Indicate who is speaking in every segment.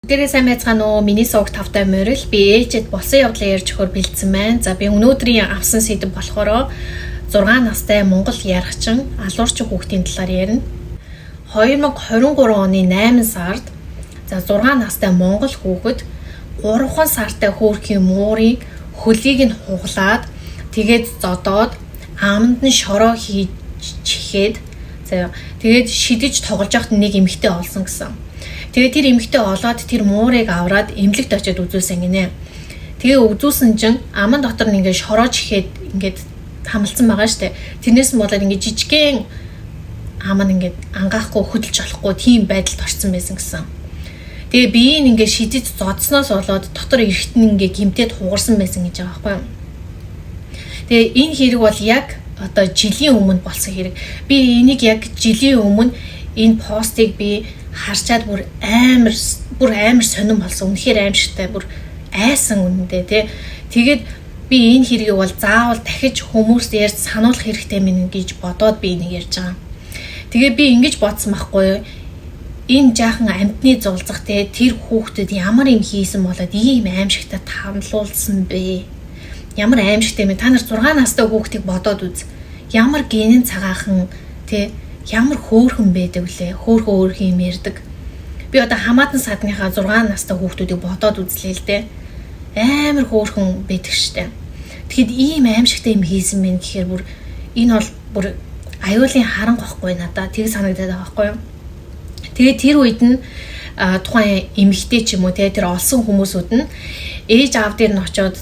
Speaker 1: Дээрээ сайн байцгаана уу? Миний сууг тавтай морил. Би ээжэд болсон явдлаа ярьж өгөхөөр бэлдсэн байна. За би өнөөдрийн авсан сэдэв болохоор 6 настай Монгол ярахчин алуурчин хүүхдийн талаар ярина. 2023 оны 8 сард 6 настай Монгол хүүхэд 3 сартай хөөрхийн муурын хөлийг нь хуглаад тэгээд зодоод аманд нь шороо хийж чихээд тэгээд шидэж тоглож байхад нэг эмэгтэй олсон гэсэн. Тэгээ тэр эмэгтэй олоод тэр муурыг аваад эмнэлэгт очиод үзүүлсэн гинэ. Тэгээ үзүүлсэн чинь аман дотор нь ингээд шороож ихэд ингээд хамлцсан байгаа штэ. Тэрнээс нь болоод ингээд жижигхэн аман ингээд ангаахгүй хөдөлж болохгүй тийм байдалд орсон байсан гэсэн. Тэгээ биеийг ингээд шидэж зодсноос болоод дотор эргэтэн ингээд гимтээд хугарсан байсан гэж байгаа байхгүй юу. Тэгээ энэ хэрэг бол яг одоо жилийн өмнө болсон хэрэг. Би энийг яг жилийн өмнө энэ постыг би харчаад бүр амар сонирн болсон. Үнэхээр аимшигтай бүр айсан үнэндээ тий. Тэгээд би энэ хэргийг бол заавал дахиж хүмүүст ярьж сануулах хэрэгтэй минь гэж бодоод би энийг ярьж байгаа. Тэгээ би ингэж бодсон байхгүй юу? Энэ жаахан амтны зулцах тий тэр хүүхдэд ямар юм хийсэн болоод ийм аимшигтай тамлуулсан бэ? Ямар аимшигтай юм. Та нар 6 настай хүүхдийг бодоод үз. Ямар генийн цагаахан тий ямар хөөрхөн байдаг вүлээ. Хөөрхөн юм ярьдаг. Би одоо хамаатан садныхаа 6 настай хүүхдүүдийг бодоод үзлээ л дээ. Амар хөөрхөн байдаг штэ. Тэгэхэд ийм аимшигтай юм хийсэн мэн гэхээр бүр энэ бол бүр аюулын харан гохгүй надаа тэг санагдаад байгаа байхгүй юу. Тэгээд тэр үед нь тухайн эмэгтэй ч юм уу тэр олсон хүмүүсүүд нь ээж аав дээр нь очиод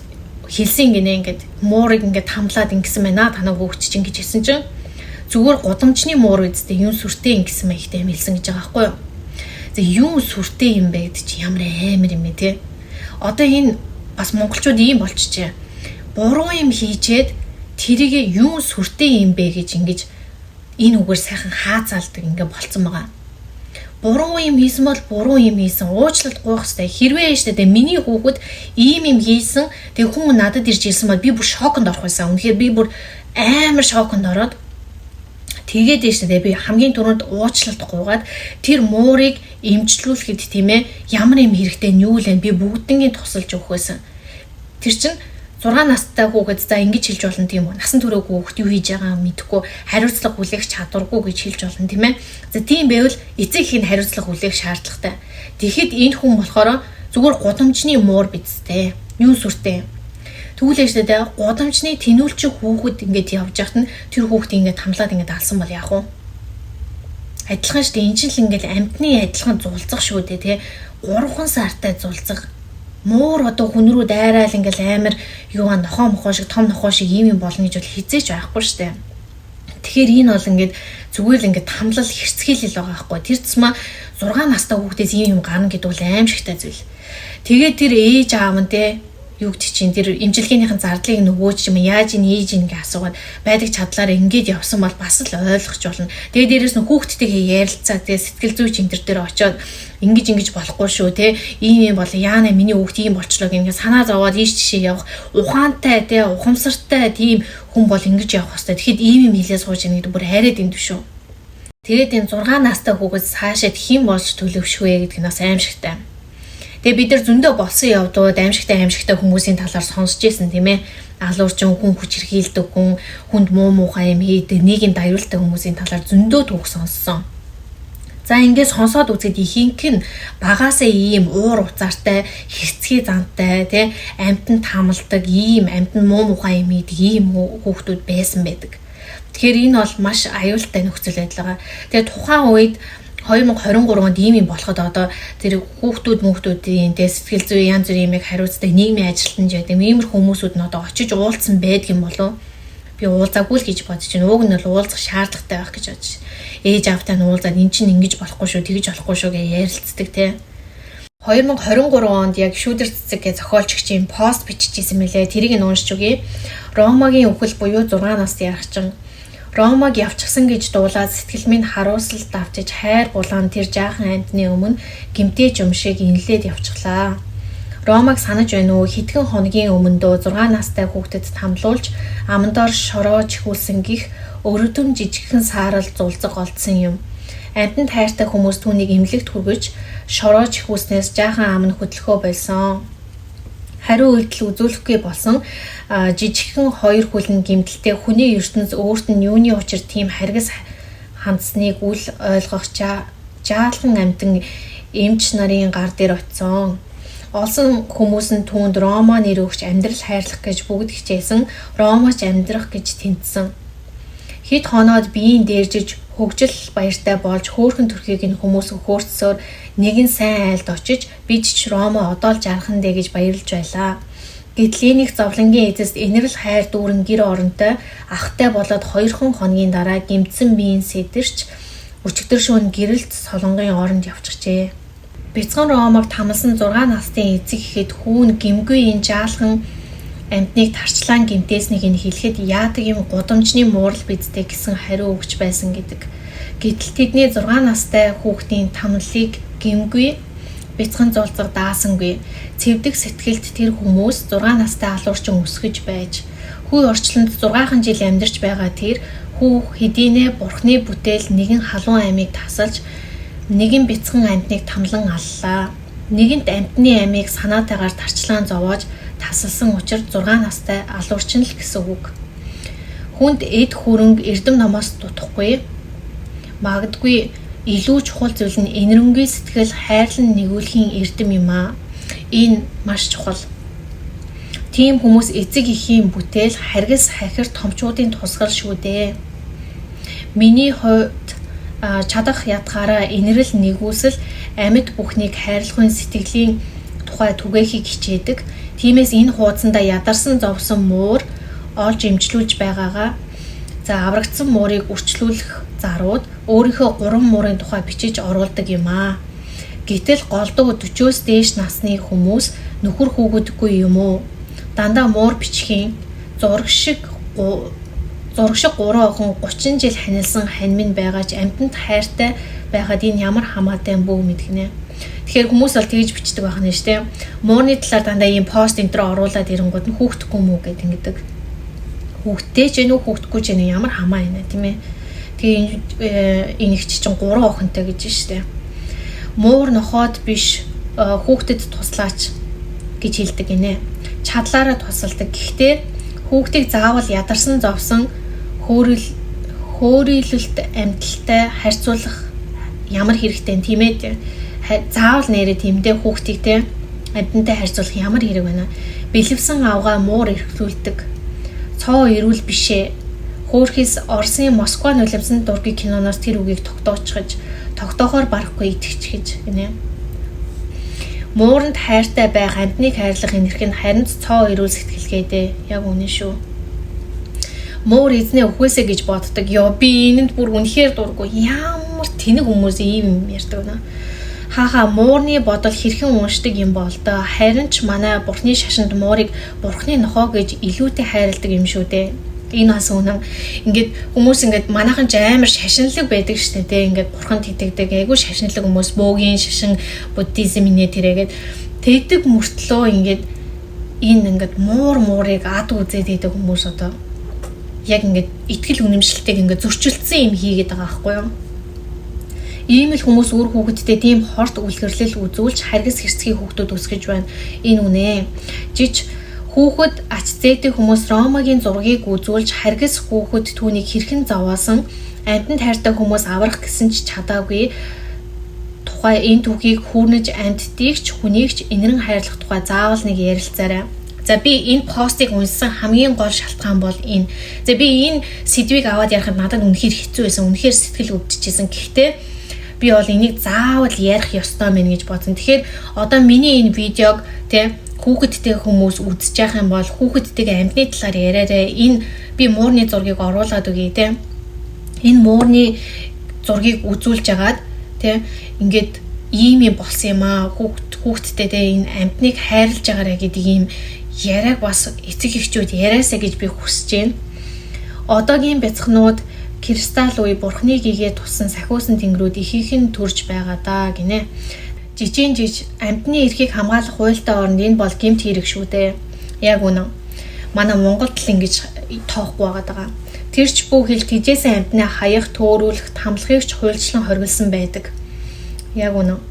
Speaker 1: хэлсэн гинэ ингээд муурыг ингээд хамлаад ингэсэн байна. Танаа хүүхд чинь гэж хэлсэн чинь зүгээр гудамжны муур үсттэй юм сүртэй ингэсэн маягтай юм хэлсэн гэж байгаа байхгүй юу. За юм сүртэй юм бэ гэдэг чи ямар амар юм бэ те. Одоо энэ бас монголчууд ийм болчихжээ. Буруу юм хийчээд тэрийг юм сүртэй юм бэ гэж ингэж энэ үгээр сайхан хаацаалдаг ингээ болцсон байгаа. Буруу юм хийсэн бол буруу юм хийсэн. Уучлалт гуйх хэрэгтэй. Хэрвээ штэ миний хүүхэд ийм юм хийсэн. Тэг хүн надад ирж хэлсэн бол би бүр шоконд орох байсан. Үнэхээр би бүр амар шоконд ороод тэгээд дэжтэй би хамгийн түрүүнд уучлалт гуйгаад тэр муурыг эмчлүүлэхэд тийм ээ ямар юм хэрэгтэй нь юу лэн би бүгднийг тусалж өгөх байсан. Тэр чинь 6 настай хүүхэд за ингэж хэлж болно тийм үү. Насан туршаагүй хүүхэд юу хийж байгаа мэдэхгүй хариуцлага хүлээх чадваргүй гэж хэлж болно тийм ээ. За тийм байвал эцэг их нь хариуцлага хүлээх шаардлагатай. Тэгэхэд энэ хүн болохоор зүгээр гудамжны муур бидтэй. Юу сүртэй. Тэгвэл яштай гудамжны тэнүүлчин хүүхэд ингэж явж яхад нь тэр хүүхдээ ингэж хамлаад ингэж алсан бол яах вэ? Адилхан шүү дээ. Энэ чинь л ингэж амьтны адилхан зулцах шүү дээ тий. 3 сартай зулцах. Муур одоо хүн рүү дайраал ингээл амар юугаа нохоо мохоо шиг том нохоо шиг юм болно гэж бол хизээч байхгүй штэ. Тэгэхээр энэ бол ингээд зүгээр л ингээд хамлал хэрцгийлэл байгаа байхгүй. Тэр тусмаа 6 настай хүүхдээс ийм юм гарна гэдэг бол аимшигтай зүйл. Тэгээд тэр ээж аав нь те юу гэдэг чинь тэр имчилгээнийхэн зардлыг нөгөө ч юм яаж ээж ингэ асуугаад байдаг чадлаараа ингээд явсан бол бас л ойлгож болно. Тэгээд дээрэс нь хүүхдтэйгээ ярилцаа тэгээд сэтгэл зүйч энэ төр очиод ингэж болохгүй шүү те ийм юм бол яана миний хүүхд ийм болчлоо гэнгээ санаа зовоод ийш жишээ явах ухаантай те ухамсартай тийм хүн бол ингэж явах хэвээр. Тэгэхэд ийм юм хэлээ сууж яах гэдэг бүр хайраад энэ шүү. Тэгээд энэ 6 настай хүүхэд цаашаа хэн болж төлөвшвэ гэдэг нь бас аимшигтай. Тэгээ бид нар зөндөө болсон явдууд аимшигтай хүмүүсийн талаар сонсч ирсэн тийм ээ. Алуурчин хүн хүч хэрхийлдэг хүн, хүнд муухай юм хийдэг, нийгэмд аюултай хүмүүсийн талаар зөндөө түүх сонссон. За ингээд сонсоод үзэхэд ихэнх нь багаасаа ийм уур уцаартай, хэрцгий зантай, тий амьтанд хамладаг, ийм амьтанд муухай юм хийдэг ийм хүүхдүүд байсан байдаг. Тэгэхээр энэ бол маш аюултай нөхцөл байдал байгаа. Тэгээ тухайн үед 2023 онд ийм юм болоход одоо тэр хүүхдүүдийн сэтгэл зүйн янз бүрийн юмыг хариуцдаг нийгмийн ажилтнаж байдаг. Иймэр хүмүүсүүд нь одоо очиж уулзсан байдаг юм болов. Би уулзаагүй л гэж бодож байна. Уг нь бол уулзах шаардлагатай байх гэж бодож байна. Ээж аавтай нь уулзаад эн чинь ингэж болохгүй шүү, тэгэж болохгүй шүү гэж ярилцдаг тий. 2023 онд яг шүүдэр цэцэг гэж зохиолчгийн пост биччихсэн мэлээ. Тэрийг нь уншиж өгье. Ромагийн үхэл буюу 6 насны ярахчин Ромаг явчихсан гэж дуулаад сэтгэл минь харуулсалт авчиж хайр булаан тэр жаахан амьтны өмнө гимтээч юм шиг инлээд явчихлаа. Ромаг санаж байна уу? Хэдхэн хоногийн өмнө дөө 6 настай хүүхдэд тамлуулж амандор шороо чихүүлсэн гих өрөдөн жижигхэн саарал зулцаг олдсон юм. Амьтанд хайртай хүмүүс түүнийг эмнэлэгт хүргэж шороож их үснээс жаахан ам нь хөдлөхөө байсан. Хариу үйлдэл үзүүлэхгүй болсон жижигхэн хоёр хүлэн гэмтэлтэй хүний ертөнц өөрт нь юуны учир тийм харгас хандсныг үл ойлгох жаалхан амтан эмч нарын гар дээр очсон. Олсон хүмүүс нь түүнд Рома нэр өгч амьдрал хайрлах гэж бүгд хичээсэн, Ромоч амьдрах гэж тэнцсэн. Хэд хоноод биеийн дээржиж хөгжил баяртай болж хөөрхөн төрхийг нь хүмүүс өгөхөөрсөөр нэгэн сайн айлд очиж бид ч Ромо одоо л жархан дээ гэж баярлж байлаа. Гэтэл энийг зовлонгийн эцэст инэрл хайр дүүрэн гэр оронтой ахтай болоод 2 хоногийн дараа гэмтсэн биеийн сэтэрч өчигдөр шөнө гэрэлт солонгын оронд явчихжээ. Бяцхан Ромог тамалсан 6 насны эцэг ихэд хүүн гимгүй энэ жаалхан амтныг тарчлаан гимтээснийг нь хэлэхэд яадаг юм гудамжны муурал бидтэй гэсэн хариу өгч байсан гэдэг. Гэтэл тэдний 6 настай хүүхдийн тамлыг гимгүй бяцхан зулцаг даасангүй. Цэвдэг сэтгэлд тэр хүмүүс 6 настай алуурчин өсгөж байж хүү орчлонд 6 жил амьдарч байгаа тэр хүү хэдийнэ бурхны бүтээл нэгэн халуун амийг тасалж нэгэн бяцхан амтныг тамлан аллаа. Нэгэнт амтны амийг санаатайгаар тарчлаан зовоож тасалсан учраас 6 настай алуурчин л гэсэн үг. Хүнд эд хөрөнгө эрдэм номоос дутахгүй. Магадгүй илүү чухал зүйл нь энэрэнгүй сэтгэл хайрлан нэгүүлэхийн эрдэм юм аа. Энэ маш чухал. Тийм хүмүүс эцэг эхийн бүтээл харгас хахир томчуудын тусгал шүү дээ. Миний хувьд чадах ядгаараа инэрэл нэгүсэл амьд бүхнийг хайрлахын сэтгэлийн тухай түгээхийг хичээдэг. Тиймээс энэ хуудсанда ядарсан зовсон муур олж имжлүүлж байгаагаа аврагдсан муурыг үрчлүүлэх зарууд өөрийнхөө 3 муурын тухай бичиж оруулдаг юм аа. Гэтэл голдуу 40-оос дээш насны хүмүүс нөхөр хүүгүүдгүй юм уу? Дандаа муур бичихийн зураг шиг 3 охин 30 жил ханилсан ханьмин байгаа ч амьтанд хайртай байхад энэ ямар хамаатай бүү мэдгэнэ. Тэгэхээр хүмүүс бол тэгж бичдэг байх нь шүү дээ. Муурны талаар дандаа ийм пост энтер оруулаад ирэнгууд нь хүүхдэхгүй мүү гэдэг ингэдэг. Хүүхдтэй ч энэ хүүхдгүй ч энэ ямар хамаа байна тийм ээ. Тэгээ энэ их чинь 3 охинтой гэж шүү дээ. Муур нохоод биш хүүхдэд туслаач гэж хэлдэг гинэ. Чадлаараа тусалдаг. Гэхдээ хүүхдийг заавал ядарсан зовсон хөөрөлөлт амьталтай харьцуулах ямар хэрэгтэй тийм ээ. Заавал нэрээ тэмдээ хүүхдийг те амьтантай харьцуулах ямар хэрэг байна. Бэлэвсэн авгаа муур эрхлүүлдэг. Цоо ирүүл бишээ. Хөөрхис Оросын Москва нулимсан дургийн киноноос тэр үгийг тогтоохоор барахгүй итгэж гинэ. Мууранд хайртай байх амьтныг хайрлах энерх нь харин цоо ирүүл сэтгэлгээдээ. Яг үнэн шүү. Муур эзнээ өхөөсэй гэж боддог. Ёо би энэнд бүр үнэхээр дургүй. Ямар тэнэг хүмүүс ийм юм ярьдаг байна. Хааха муурны бодол хэрхэн уншдаг юм бол доо. Харин ч манай бурхны шашинд муурыг бурхны нохоо гэж илүүтэй хайрладаг юм шүү дээ. Энэ бас үнэн. Ингээд хүмүүс ингээд манайхан ч амар шашинлаг байдаг штэ тэ. Ингээд бурханд итгэдэг. Айгу шашинлаг хүмүүс бөөгийн шашин буддизм инээ тэрэгээд тэгдэг мөртлөө ингээд энэ ингээд муурыг ад үзээд идэг хүмүүс одоо яг ингээд итгэл үнэмшилтэйг ингээд зөрчилдсөн юм хийгээд байгаа байхгүй юу? Ийм л хүмүүс өөр хүүхэдтэй тийм хорт үлгэрлэл үзүүлж харгас хэрцгий хүүхдүүд өсгөж байна. Энэ үнэ. Жиж хүүхэд ач зээдэг хүмүүс Ромагийн зургийг үзүүлж харгас хүүхэд түүнийг хэрхэн зовоосон амьтанд хайртай хүмүүс аврах гэсэн ч чадаагүй. Тухай энэ түүхийг хүүрнэж амьдтыг ч хүнийг ч инэрэн хайрлах тухай заавал нэг ярилцаарай. За би энэ постыг уншсан хамгийн гол шалтгаан бол энэ. За би энэ сэдвийг аваад ярихад надад үнэхээр хэцүү байсан. Үнэхээр сэтгэл өвдөжсэн. Гэхдээ би бол энийг заавал ярих ёстой мэн гэж бодсон. Тэгэхээр одоо миний энэ видеог хүүхэдтэй хүмүүс үзэж явах юм бол хүүхэдтэйгээ амьдны талаар яриараа. Энэ би муурны зургийг оруулаад өгье те. Энэ муурны зургийг үзүүлж агаад ингээд ийм юм болсон юм аа. Хүүхэдтэй энэ амьдныг хайрлаж байгаарэ гэдэг ийм яриаг бас эцэг эхчүүд яриасаа гэж би хүсэж байна. Одоогийн бяцхнууд кристалл үе бурхныг игээ тусан сахиусан тэнгэрүүд ихийнхэн төрж байгаа даа гинэ. Жижиг амьтны эрхийг хамгаалах хуультай оронд энэ бол гэмт хэрэг шүү дээ. Яг үнэн. Манай Монголд л ингэж тоохгүй байгаа. Тэрч бүх хэл тэжээсэн амьтнаа хаях, төөрүүлэх, тамлахыг ч хуульчлан хоригдсан байдаг. Яг үнэн.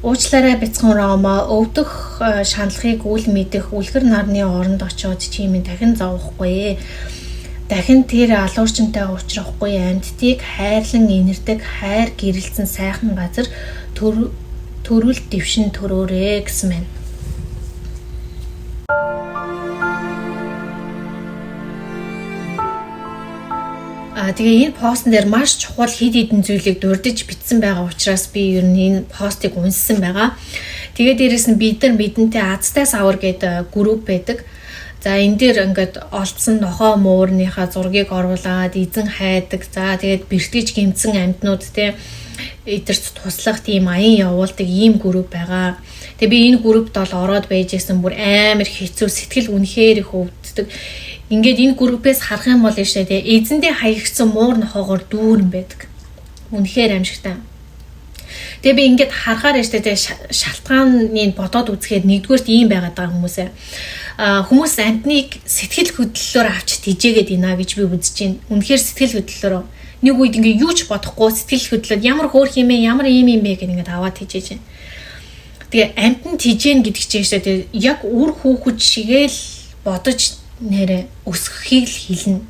Speaker 1: Уучлаарай бяцхан Рома өвдөх шаналхыг үл мэдэх үлгэр нарны оронд очиод чимээ дахин зовхгүй. Дахин тэр алуурчинтай уулзрахгүй амьдтыг хайрлан инэрдэг хайр гэрэлцэн сайхан газар төрүүл дэвшин төрөөрэй гэсэн мэн. Тэгээ энэ постн дээр маш чухал хэд хэдэн зүйлийг дурдж бичсэн байгаа учраас би ер нь энэ постыг унссан байгаа. Тэгээ дээрэс нь бид нар бидэнтэй азтай савар гэдэг групп байдаг. За энэ дээр ингээд олдсон нохоо муурныхаа зургийг оруулаад эзэн хайдаг. За тэгээд бэртгэж гимцэн амьтнууд те эдэрт туслах тийм аян явуулдаг ийм групп байгаа. Тэгээ би энэ группт бол ороод байж исэн бүр амар хэцүү сэтгэл үнэхээр их өвддөг. Ингээд энэ группээс харах юм бол яшээ те эзэндээ хаягдсан муур нохоогоор дүүрэн байдаг. Үнэхээр аимшигтай. Тэгээ би ингээд харахаар яшээ те шалтгааныг бодоод үзэхэд нэгдүгээрт ийм байгаад байгаа хүмүүсээ. Хүмүүс амтныг сэтгэл хөдлөлөөр авч тижээгээд ийна гэж би үзэж байна. Үнэхээр сэтгэл хөдлөлөөр нэг үед ингээд юу ч бодохгүй сэтгэл хөдлөлөөр ямар хөөх юм бэ, ямар юм бэ гэдэг ингээд аваад тижээж байна. Тэгээ амтан тижээн гэдэг чинь яшээ те яг үр хүүхэд шигээл бодож нэрэ өсгөхийг л хэлнэ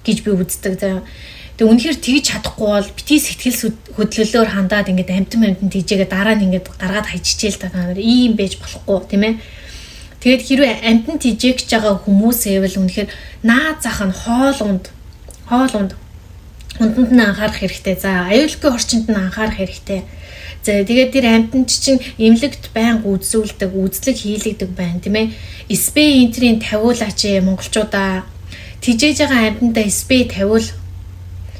Speaker 1: гэж би үздэг. Тэгээ үнэхээр тэгж чадахгүй бол бити сэтгэл хөдлөлөөр хандаад ингээд амтан тийжээгээ дараа нь ингээд гаргаад хайчижээл та ийм байж болохгүй тийм ээ. Тэгээд хэрвээ амтан тийжээгч байгаа хүмүүсээвэл үнэхээр наад зах нь хоол унд унтанд нь анхаарах хэрэгтэй. За аюулгүй орчинд нь анхаарах хэрэгтэй. За тэгээд тэр амтанд чинь эмнэлэгт байнга үзүүлдэг, үзлэг хийлэгдэг байна тийм ээ. Спей энтрийн тавиулаач монголчуудаа тижээж байгаа амтандаа спей тавиул.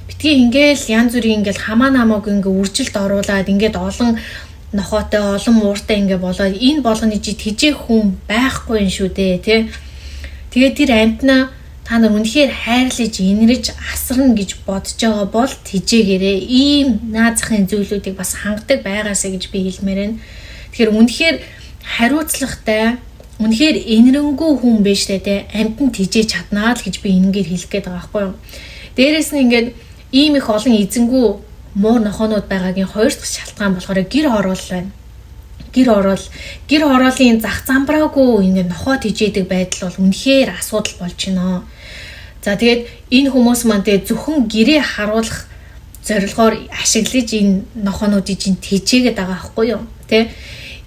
Speaker 1: Битгий ингээл янз бүрийн ингээл хамаа намааг ингээ үржилт оруулаад ингээд олон нохоотой олон мууртай ингээ болоод энэ болгоны чи тижээх хүн байхгүй юм шүү дээ тий. Тэгээд тэр амтнаа та нар үнэхээр хайрлаж инэрж асарна гэж бодож байгаа бол тижээгээрээ ийм наад захын зүйлүүдийг бас хангадаг байгаасаа гэж би хэлмээр байна. Тэгэхээр үнэхээр хариуцлагатай үнэхээр энэрэнгүй хүн биш те амтан тижээж чаднаа л гэж би энэгээр хэлэх гээд байгаа байхгүй юу. Дээрээс нь ингээд ийм их олон эзэнгүү муур нохоонууд байгаагийн хоёр дахь шалтгаан болохоор гэр хороол байна. Гэр хороолын зах замбраагүй ингээд нохоо тижээдэг байдал бол үнэхээр асуудал болж байна. За тэгээд энэ хүмүүс маань тэгээд зөвхөн гэрээ харуулах зорилгоор ашиглаж энэ нохоонуудыг чинь тижээгээд байгаа байхгүй юу. Тэ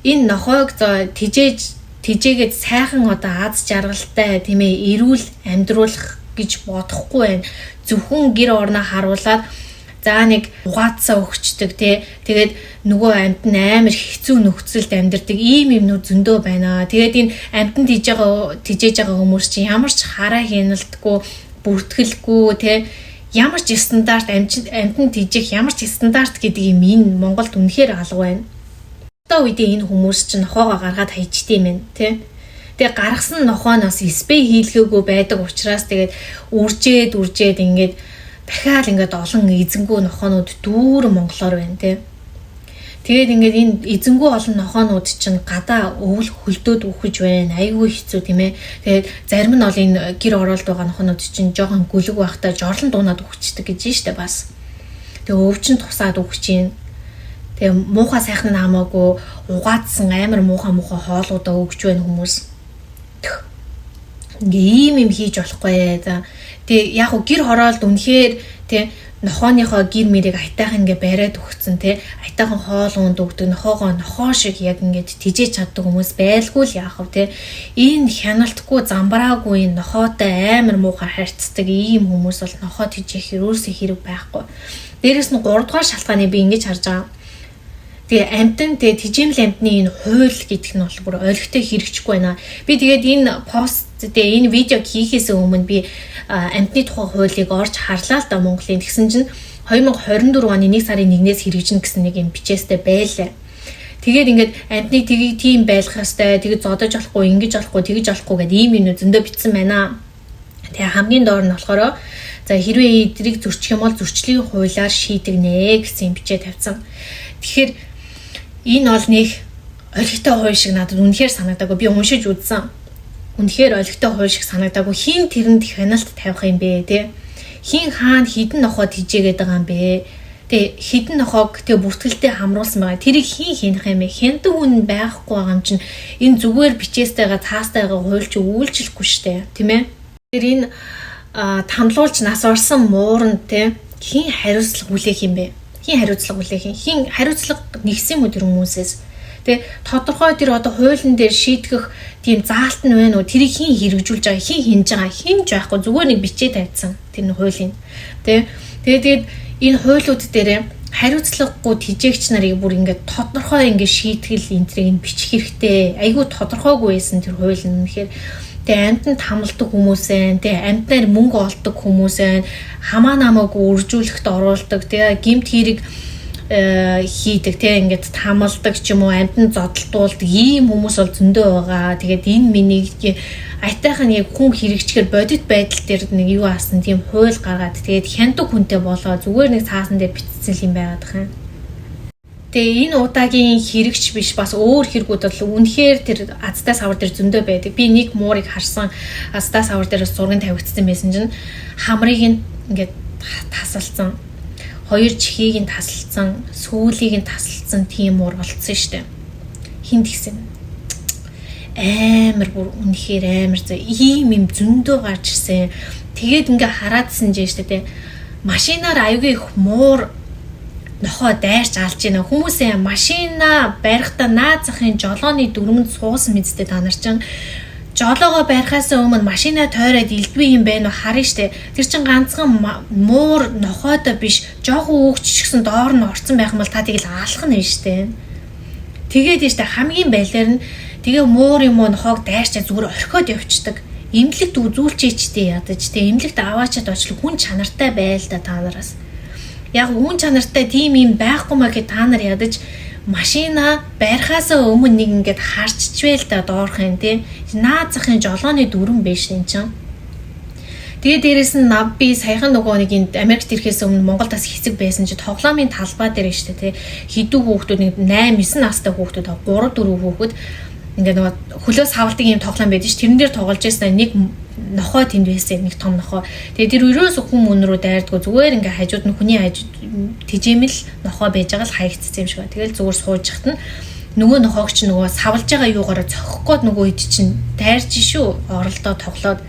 Speaker 1: энэ нохойг тижээгээд сайхан одоо аз жаргалтай тийм ээ эрүүл амьдруулах гэж бодохгүй байна. Зөвхөн гэр орноо харуулад за нэг угаацаа өгчдөг тий. Тэгээд нөгөө амтан амар хэцүү нөхцөлд амьдардаг ийм юмнууд зөндөө байна. Тэгээд энэ амтан тижээж байгаа хүмүүс чинь ямар ч хараа хяналтгүй, бүртгэлгүй тий. Ямар ч стандарт амтан тижээх ямар ч стандарт гэдэг юм энэ Монголд үнэхээр алга байна. Одоо үедээ энэ хүмүүс чинь нохоогоо гаргаад хайчдээ юм тий. Тэгээ гаргасан нохооноос спей хийлгээгүй байдаг учраас тэгээд үржээд ингээд дахиад ингээд олон эзэнгүү нохоонууд дүүрэн монголоор байна тий. Тэгээд ингээд энэ эзэнгүү олон нохоонууд чинь гадаа өвөл хөлдөөд үхэж байна. Айгүй хэцүү тийм ээ. Тэгээд зарим нь бол энэ гэр ороолд байгаа нохоонууд чинь жоохон гүлэг байхдаа жорлон дуунаад үхчихдэг гэж байна штэ бас. Тэгээ өвчин тусаад үхэж байна. Тэгээ муухай сайхан нь хамаагүй угаадсан амар муухай хоолуудаа өгч байна хүмүүс. Ийм юм хийж болохгүй. За тэгээ яг гэр хороолд үнэхээр тий нохооныхоо гэр мэрийг айтайхан ингээ бариад өгцөн тий айтайхан хоол унд өгдөг нохоогоо нохоо шиг яг ингээд тижээж чаддаг хүмүүс байлгүй л яах вэ тий энэ хяналтгүй замбраагүй нохоотой амар муухай харьцдаг ийм хүмүүс бол нохоо тижээх ерөөсөө хэрэг байхгүй. Дээрээс нь 3 дугаар шалтгааныг би ингэж харж байгаа. Тэгээ амтан тэгээ тижээмэл амтны энэ хууль гэдэг нь бол бүр ойлгохтой хэрэгжихгүй байна. Би тэгээд энэ пост тэгээ энэ видеог хийхээс өмнө би амтны тухай хуулийг орж харлаа л да Монголын. Тэгсэн чинь 2024 оны 1 сарын 1-ээс хэрэгжинэ гэсэн нэг юм бичээстэй байлаа. Тэгээд ингээд амтныг тгийг тийм байлгах хэвээр тэгээд зодож болохгүй, ингэж болохгүй, тэгж болохгүй гэдэг ийм юм зөндөө бичсэн байна. Тэгээ хамгийн доор нь болохоор за хэрвээ эдрийг зөрчих юм бол зөрчлийн хуулиар шийдэгнэ гэсэн бичээ тавьсан. Тэгэхээр энэ бол нэг ойлгохтой хууль шиг надад үнэхээр санагдаагүй. Би уншиж үзсэн. Үнэхээр ойлгохтой хууль шиг санагдаагүй. Хин тэрэнд хяналт тавих юм бэ те? Хин хаана хідэн нохоо тижээгээд байгаа юм бэ? Тэгээ хідэн нохоог тэгээ бүртгэлтэй хамруулсан байгаа. Тэрийг хийх юм бэ? Хяндаг хүн байхгүй байгаа юм чинь энэ зүгээр бичээстэйгээ цаастайгаа хуйлж үйлчлэхгүй штэ, тийм ээ. Тэр энэ тамлуулж нас орсон мууранд те хин хариуцлага хүлээх юм бэ? Хин хариуцлага хүлээх юм? Хин хариуцлага нэгсэн юм уу тэр хүмүүсээс? Тэ тодорхой тэр одоо хуулийн дээр шийтгэх тийм заалт нь байна уу? Тэрийг хин хэрэгжүүлж байгаа, хин хинж байгаа, хинж байхгүй зүгээр нэг бичээ тавьсан тэр нь хуулийн. Тэ тэгээд энэ хуулиуд дээр хариуцлагагүй тэжээгч нарыг бүр ингээд тодорхой ингээд шийтгэл энтрийг бичих хэрэгтэй. Айгүй тодорхойгүй байсан тэр хууль нь үнэхээр. Тэгээ амтнд хамладаг хүмүүсээ, тэгээ амтнаар мөнгө олдог хүмүүсээ хамаа намаагүй үржүүлэхт оруулдаг. Тэгээ гэмт хэрэг хийдэг, тэгээ ингээд тамалдаг ч юм уу, амтнд зодтолдуулдаг ийм хүмүүс бол зөндөө байгаа. Тэгээд энэ миний айтайхан яг хүн хэрэгчгээр бодит байдал дээр нэг юу аасан тийм хууль гаргаад тэгээд хяндаг хүнтэй болоо зүгээр нэг цаасан дээр бичсэн юм байгаад байгаа юм. Тэгээ энэ удаагийн хэрэгч биш бас өөр хэрэгүүд бол үнэхээр тэр азтай савар дээр зөндөө байдаг. Би нэг муурыг харсан азтай савар дээр зураг тавигдсан байсан чинь хамрыг ингээд тасалсан, хоёр чихийг нь тасалсан, сүүлийг нь тасалсан тийм муур болцсон штэ. Хин тэгсэн. Амар бүр үнэхээр амар зөө ийм юм зөндөө гарч ирсэн. Тэгээд ингээ хараадсан жээ штэ те. Машинаар аюулгүй их муур нохоо дайрч алж байна. Хүмүүсээ машина барихтаа наад захын жолооны дүрмэнд суусан мэдтэй та нар чинь жолоогоо барихаас өмнө машина тойроод илдвэ юм байна уу харна штэ. Тэр чин ганцхан муур нохоодоо биш жоохон өөгччихсэн доор нь орцсон байх юм бол та тэгэл аалах нь штэ. Тэгээд штэ хамгийн байлаар нь тэгээ муур юм уу нохоог дайрчаа зүгээр орхиод явцдаг. Имлэгт үзүүлчээчтэй ядаж тэ имлэгт аваачаад очлог хүн чанартай байл да та нараас. Яг хүн чанартай тийм юм байхгүй маа гэж та нар ядаж машина барихаас өмнө нэг ингээд харччихвэл да доорхон тий. Наад захын жолооны дүрэн биш энэ чинь. Тэгээ дээрэс нь би саяхан нөгөө нэг энд Америкт ирэхээс өмнө Монголд бас хэсэг байсан чи тоглоомын талбай дээр штэ тий. Хідүү хүүхдүүд нэг 8 9 настай хүүхдүүд 3 4 хүүхэд ингээд нөгөө хөлөөс хавладаг юм тоглоом байдаг ш. Тэрэн дээр тоглож байсан нэг нохоо тэнд байсан нэг том нохоо. Тэгээ тэр өрөөс хүн мөн рүү дайрдгоо зүгээр ингээ хажууд нь хүний хажууд тижээмэл нохоо байж байгаа л хаягдсан юм шиг ба. Тэгэл зүгээр сууж хат нь нөгөө нохоог чи нөгөө савлж байгаа юугаараа цохих гээд нөгөө ид чинь дайрч шүү оролдоо тоглоод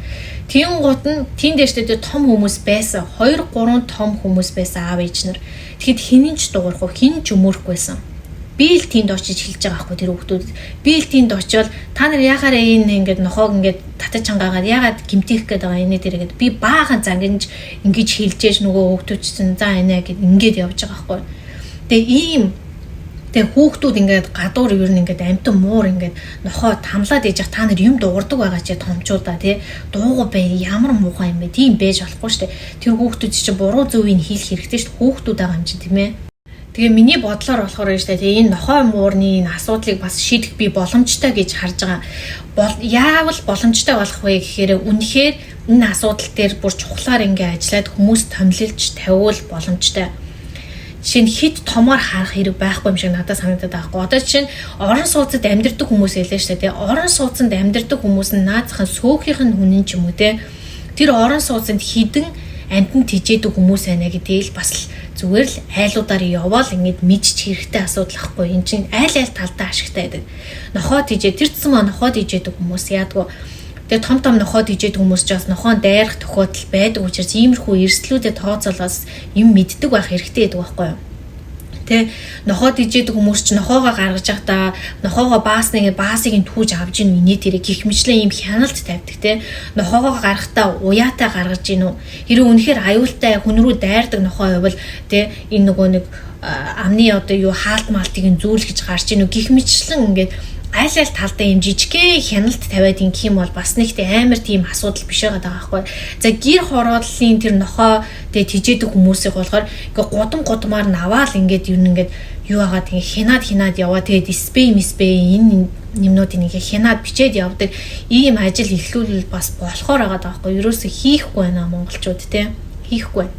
Speaker 1: тийм гут нь тэн дээртэй том хүмүүс байсан 2 3 том хүмүүс байсан аав ээж нар. Тэгэхэд хинэн ч дуурахгүй хин ч өмөрөхгүйсэн. Би л тэнд очиж хэлж байгаа байхгүй тэр хүүхдүүд. Би л тэнд очивол та нар яхаараа энэ ингээд нохоог ингээд татаж чангаагаад ягаад гимтих гээд байгаа энэ дээр ингээд би баахан зангинж ингэж хэлжээж нөгөө хүүхдүүд чинь за энэ гэд ингээд явж байгаа байхгүй. Тэгээ хүүхдүүд ингээд гадуур ер нь ингээд амтан муур ингээд нохоо тамлаад ээж та нар юм дуурдаг байгаа ч томчуудаа тий дууга бай ямар муухай юм бэ тийм байж болохгүй штэ. Тэр хүүхдүүд чинь буруу зөвийг хийх хэрэгтэй штэ хүүхдүүд байгаа юм чинь тийм ээ. Тэгээ миний бодлоор болохоор штэ тэгээ энэ нохой муурны энэ асуудлыг бас шийдэх би боломжтой гэж харж байгаа. Яавал боломжтой болох вэ гэхээр үнэхээр энэ асуудал дээр бүр чухлаар ингээ ажиллаад хүмүүс томилж тавиул боломжтой. Жишээ нь хит томоор харах хэрэг байхгүй юм шиг надад санагдаад байхгүй. Одоо жишээ нь орон сууцад амьдардаг хүмүүс ялээ штэ тэгээ орон сууцанд амьдардаг хүмүүс нь наазахын сөөхийнх нь хүнэн ч юм уу те. Тэр орон сууцанд хідэн амтнд тижээдэг хүмүүс байна гэдгийг л бас зүгээр л айлуудаар яваал ингэж мэдчих хэрэгтэй асуудал ахгүй. Энд чинь айл талдаа ашигтай байдаг. Нохоо тижээ тэр цэцэн маа нохоо тижээдэг хүмүүс яадгүй. Тэгээ том нохоо тижээдэг хүмүүс ч бас нохоон дайрах тохиолдол байдаг учраас иймэрхүү эрсдлүүдэд тооцоолоос юм мэддэг байх хэрэгтэй байдаг байхгүй юу? Тэ нохоо тижээдэг хүмүүс ч нохоогоо гаргаж явахдаа нохоогоо баасыг түүж авж ийн инээ тэрэг гих мэтлээ юм хяналт тавьдаг те нохоогоо гаргахтаа уяатай гаргаж ийн үү хэрэв үнэхээр аюултай хүн рүү дайрдаг нохоо байвал те энэ нөгөө нэг амны одоо юу хаалт малтыг зүүлгэж гарч ийн үү гих мэтлэн ингээд айл талдаа юм жижигхэн хяналт тавиад ингэх юм бол бас нэгтэй амар тийм асуудал биш байгаа байхгүй. За гэр хороодлын тэр нохоо тэгээ тижээдэг хүмүүсийг болохоор ингээ гудамаар наваал ингээд юу агаад ингээ хянаад яваа тэгээд спей энэ нэмнүүдийг ингээ хянаад бичээд явдаг ийм ажил эхлүүл бас болохоор байгаа байхгүй. Ерөөсө хийхгүй байна монголчууд те хийхгүй.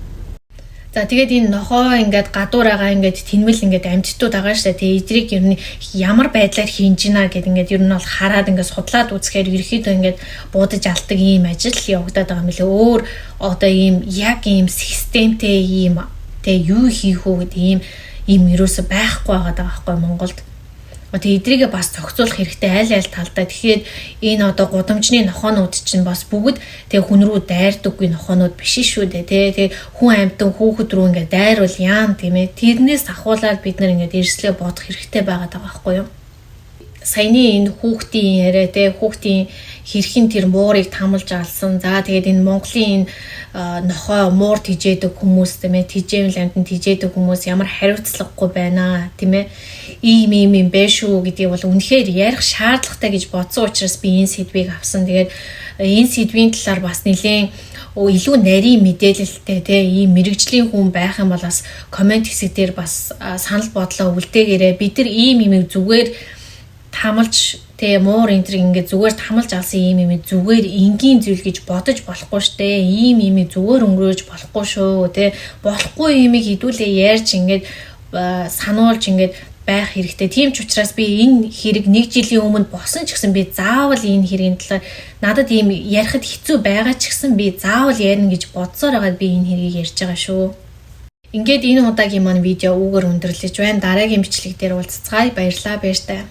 Speaker 1: За тэгээд энэ нохоо ингээд гадуур байгаа ингээд тэнмэл ингээд амьдтууд байгаа шүү дээ. Тэгээ эдрийг ер нь ямар байдлаар хийж гинэ гэд ингээд ер нь бол хараад ингээд судлаад үзэхээр ерөөхдөө ингээд буудаж алдаг ийм ажил явагдаад байгаа юм лээ. Өөр одоо ийм яг ийм системтэй ийм Тэгээ юу хийх үү гэдэг ийм ерөөсө байхгүй байгаа байхгүй Монголд. Тэгээ эдрийгээ бас зохицуулах хэрэгтэй аль талдаа. Тэгэхээр энэ одоо гудамжны нохоонууд чинь бас бүгд тэгээ хүн рүү дайрдаггүй нохоонууд биш шүү дээ. Тэгээ хүн амьтан хүүхэд рүү ингээ дайруул яам тийм ээ. Тэрнээс ахуулаад бид нар ингээ эрсдлээ бодох хэрэгтэй байгаа байхгүй юу? Саяны энэ хүүхдийн яриа тэгээ хүүхдийн хэрхэн тэр муурыг тамалж алсан. За тэгээд энэ Монголын энэ нохой муур тижээдэг хүмүүс тийм ээ, тижээвэл амтан тижээдэг хүмүүс ямар хариуцлагагүй байна тийм ээ. Ийм бэ шүү гэдгийг бол үнэхээр ярих шаардлагатай гэж бодсон учраас би энэ сэдвийг авсан. Тэгээд энэ сэдвийн талаар бас нэлээд илүү нарийн мэдээлэлтэй ийм мэрэгжлийн хүн байх юм бол бас комент хэсэг дээр бас санал бодлоо үлдээгээрэй. Бид нар ийм зүгээр тамалж муур энтер ингээд зүгээр тамалж алсан ийм зүгээр энгийн зүйл гэж бодож болохгүй штэ. Ийм зүгээр өнгөрөөж болохгүй шүү болохгүй юмыг хідүүлээ ярьж ингээд сануулж ингээд байх хэрэгтэй. Тийм ч учраас би энэ хэрэг 1 жилийн өмнө босон ч гэсэн би заавал энэ хэргийн талаар надад ийм ярихад хэцүү байгаа ч гэсэн би заавал ярина гэж бодсоор байгаад би энэ хэргийг ярьж байгаа шүү. Ингээд энэ удаагийн маань видео үүгээр өндөрлөж байна. Дараагийн бичлэг дээр уулзцгаая. Баярлалаа баяртай.